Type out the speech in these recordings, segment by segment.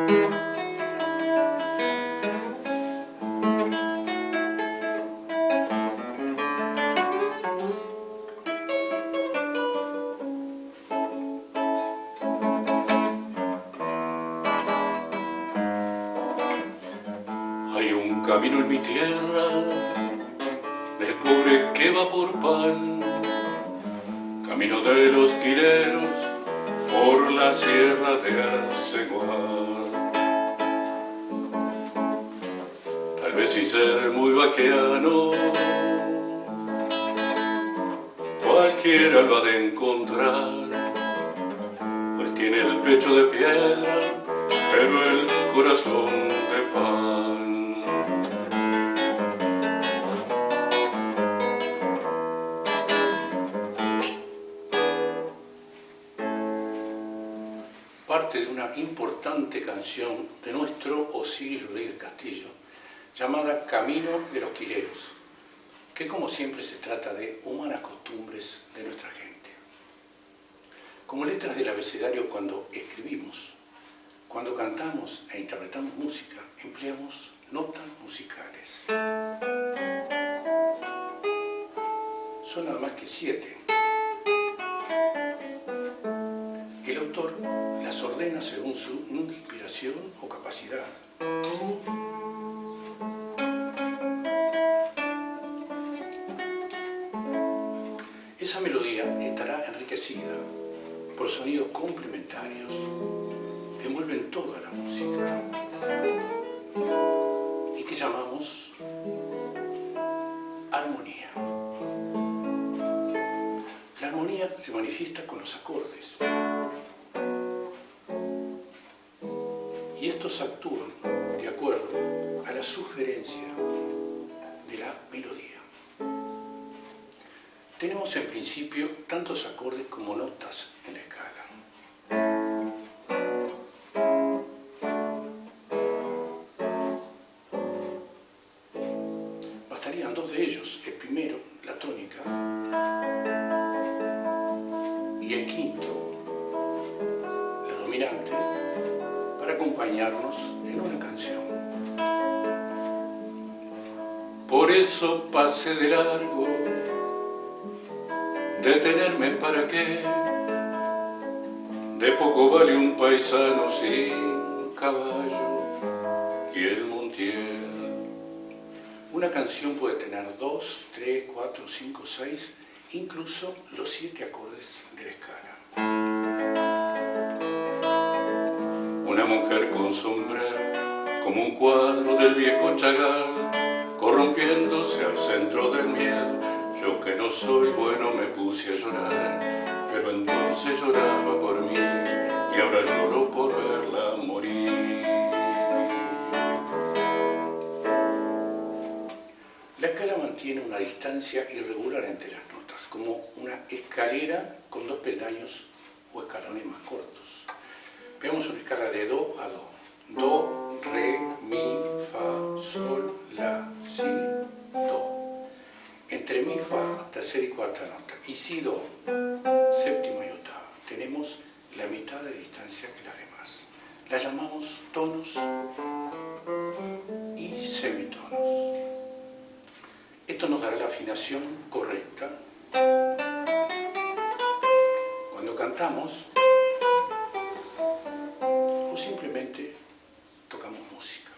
Hay un camino en mi tierra del pobre que va por pan, camino de los quileros por la sierra de Arceguar. Tal vez sin ser muy vaqueano, cualquiera lo ha de encontrar, pues tiene el pecho de piedra, pero el corazón de pan. Parte de una importante canción de nuestro Osiris Rodríguez Castillo, llamada Camino de los Quileros, que como siempre se trata de humanas costumbres de nuestra gente. Como letras del abecedario, cuando escribimos, cuando cantamos e interpretamos música, empleamos notas musicales. Son nada más que 7. El autor las ordena según su inspiración o capacidad. Esa melodía estará enriquecida por sonidos complementarios que envuelven toda la música y que llamamos armonía. La armonía se manifiesta con los acordes. Y estos actúan de acuerdo a la sugerencia de la melodía. Tenemos en principio tantos acordes como notas en la escala. Bastarían 2 de ellos, el primero, la tónica, y el quinto, la dominante, para acompañarnos en una canción. Por eso pasé de largo, detenerme para qué, de poco vale un paisano sin caballo y el montiel. Una canción puede tener 2, 3, 4, 5, 6, incluso los 7 acordes de la escala. Una mujer con sombrero, como un cuadro del viejo Chagall, corrompiéndose al centro del miedo. Yo que no soy bueno me puse a llorar, pero entonces lloraba por mí y ahora lloro por verla morir. La escala mantiene una distancia irregular entre las notas, como una escalera con 2 peldaños o escalones más cortos. Veamos una escala de do a do. Do, re, mi, fa, sol, la, si, do. Entre mi, fa, tercera y cuarta nota, y si, do, séptima y octava. Tenemos la mitad de distancia que las demás. Las llamamos tonos y semitonos. Esto nos dará la afinación correcta. Cuando cantamos o simplemente tocamos música.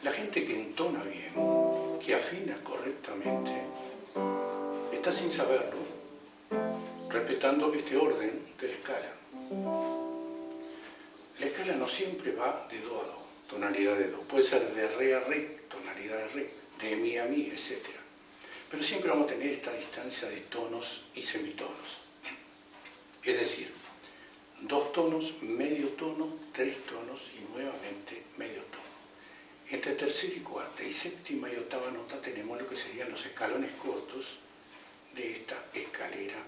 La gente que entona bien, que afina correctamente, está sin saberlo, respetando este orden de la escala. La escala no siempre va de do a do, tonalidad de do. Puede ser de re a re, tonalidad de re, de mi a mi, etc. Pero siempre vamos a tener esta distancia de tonos y semitonos. Es decir, 2 tonos, medio tono, 3 tonos y nuevamente medio tono. Entre tercera y cuarta y séptima y octava nota tenemos lo que serían los escalones cortos de esta escalera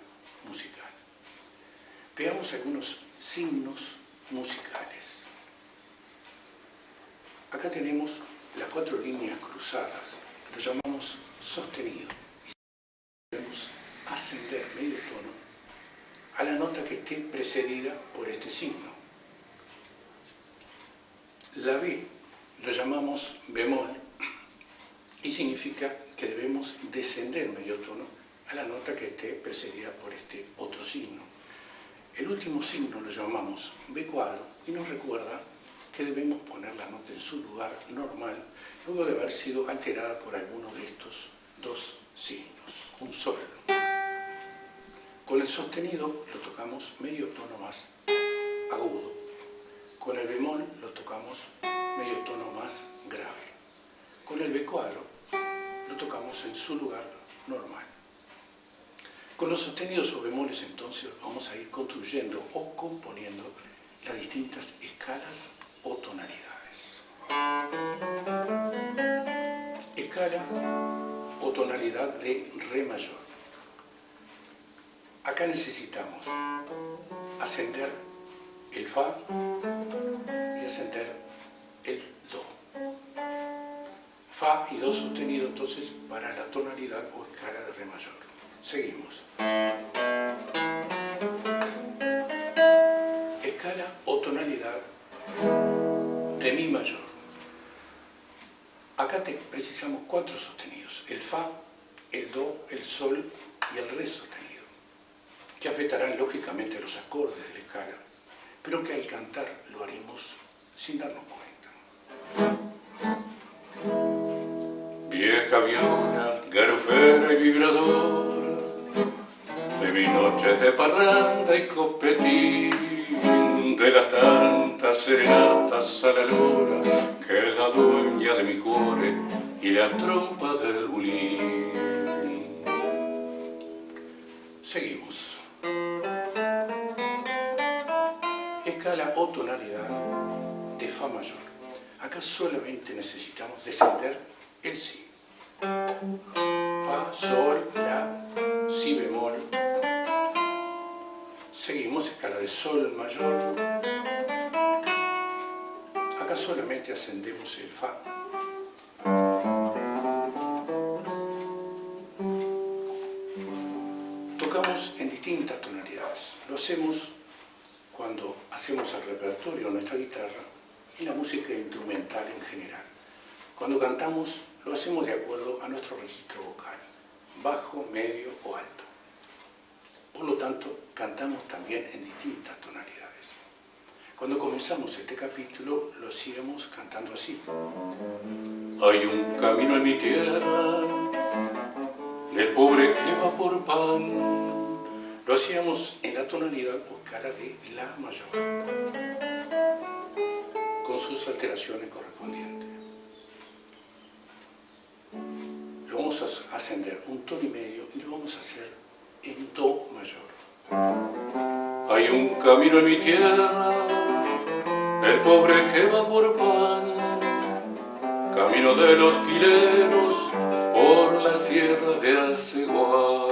musical. Veamos algunos signos musicales. Acá tenemos las 4 líneas cruzadas, lo llamamos sostenido, y vemos ascender medio tono a la nota que esté precedida por este signo. La B lo llamamos bemol y significa que debemos descender medio tono a la nota que esté precedida por este otro signo. El último signo lo llamamos B cuadro y nos recuerda que debemos poner la nota en su lugar normal luego de haber sido alterada por alguno de estos dos signos, un sol. Con el sostenido lo tocamos medio tono más agudo. Con el bemol lo tocamos medio tono más grave. Con el B cuadro lo tocamos en su lugar normal. Con los sostenidos o bemoles entonces vamos a ir construyendo o componiendo las distintas escalas o tonalidades. Escala o tonalidad de Re mayor. Acá necesitamos ascender el Fa y ascender el Do. Fa y Do sostenido entonces para la tonalidad o escala de Re mayor. Seguimos. Escala o tonalidad de Mi mayor. Acá precisamos 4 sostenidos, el Fa, el Do, el Sol y el Re sostenido, que afectarán lógicamente los acordes de la escala, pero que al cantar lo haremos sin darnos cuenta. Vieja viola, garufera y vibradora, de mis noches de parranda y copetín, de las tantas serenatas a la luna, que es la dueña de mi cuore y la trompa del bulín. Seguimos. Escala o tonalidad de Fa mayor. Acá solamente necesitamos descender el Si. Fa, Sol, La, Si bemol. Seguimos, escala de Sol mayor. Acá solamente ascendemos el Fa. Tocamos en distintas tonalidades. Lo hacemos cuando hacemos el repertorio de nuestra guitarra y la música instrumental en general. Cuando cantamos, lo hacemos de acuerdo a nuestro registro vocal, bajo, medio o alto. Por lo tanto, cantamos también en distintas tonalidades. Cuando comenzamos este capítulo, lo hacíamos cantando así. Hay un camino en mi tierra, del pobre que va por pan. Lo hacíamos en la tonalidad o escala de La mayor, con sus alteraciones correspondientes. Lo vamos a ascender un tono y medio y lo vamos a hacer en Do mayor. Hay un camino en mi tierra, del pobre que va por pan, camino de los quileros por la sierra de Alceguar.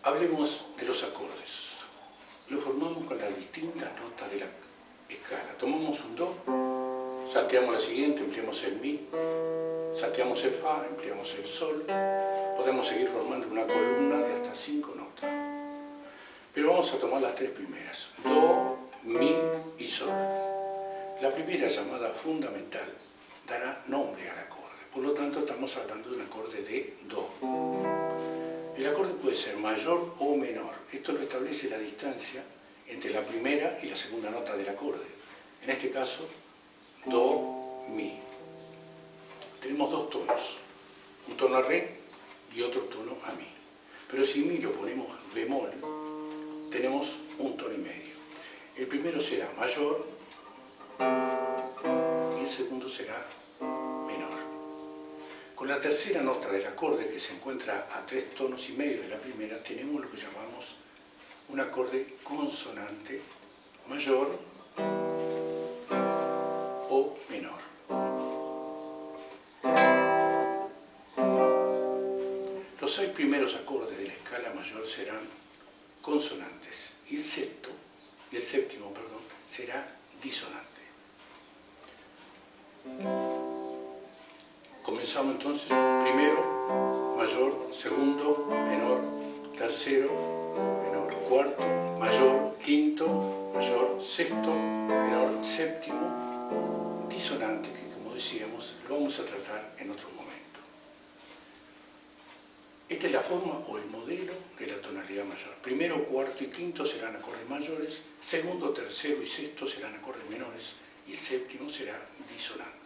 Hablemos de los acordes. Lo formamos con las distintas notas de la escala. Tomamos un Do, salteamos la siguiente, empleamos el Mi, salteamos el Fa, empleamos el Sol. Podemos seguir formando una columna de hasta 5 notas. Pero vamos a tomar las 3 primeras, Do, Mi y Sol. La primera, llamada fundamental, dará nombre al acorde. Por lo tanto, estamos hablando de un acorde de Do. El acorde puede ser mayor o menor. Esto lo establece la distancia entre la primera y la segunda nota del acorde. En este caso, Do, Mi. Tenemos 2 tonos, un tono a Re y otro tono a Mi. Pero si Mi lo ponemos bemol, tenemos un tono y medio. El primero será mayor y el segundo será menor. Con la tercera nota del acorde, que se encuentra a 3 tonos y medio de la primera, tenemos lo que llamamos un acorde consonante mayor o menor. Los 6 primeros acordes de la escala mayor serán consonantes y el séptimo, será disonante. Comenzamos entonces, primero, mayor, segundo, menor, tercero, menor, cuarto, mayor, quinto, mayor, sexto, menor, séptimo, disonante, que como decíamos, lo vamos a tratar en otro momento. Esta es la forma o el modelo de la tonalidad mayor. Primero, cuarto y quinto serán acordes mayores, segundo, tercero y sexto serán acordes menores y el séptimo será disonante.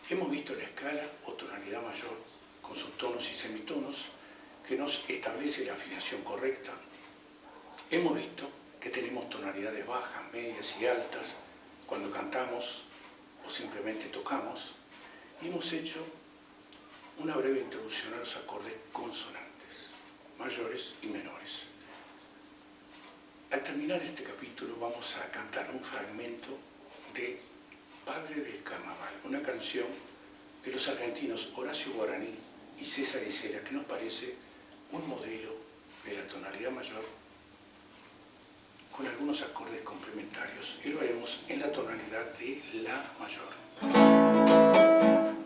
Hemos visto la escala o tonalidad mayor con sus tonos y semitonos que nos establece la afinación correcta. Hemos visto que tenemos tonalidades bajas, medias y altas cuando cantamos o simplemente tocamos, y hemos hecho una breve introducción a los acordes consonantes, mayores y menores. Al terminar este capítulo vamos a cantar un fragmento de Padre del Carnaval, una canción de los argentinos Horacio Guaraní y César Isela, que nos parece un modelo de la tonalidad mayor con algunos acordes complementarios, y lo haremos en la tonalidad de La mayor.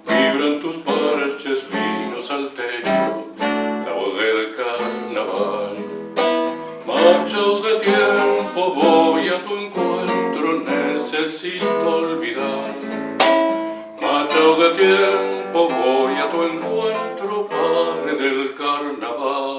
Vibran tus parches vino salteño, la voz del carnaval. Marcho de tiempo, voy a tu encuentro, necesito olvidar. Marcho de tiempo, voy a tu encuentro, padre del carnaval.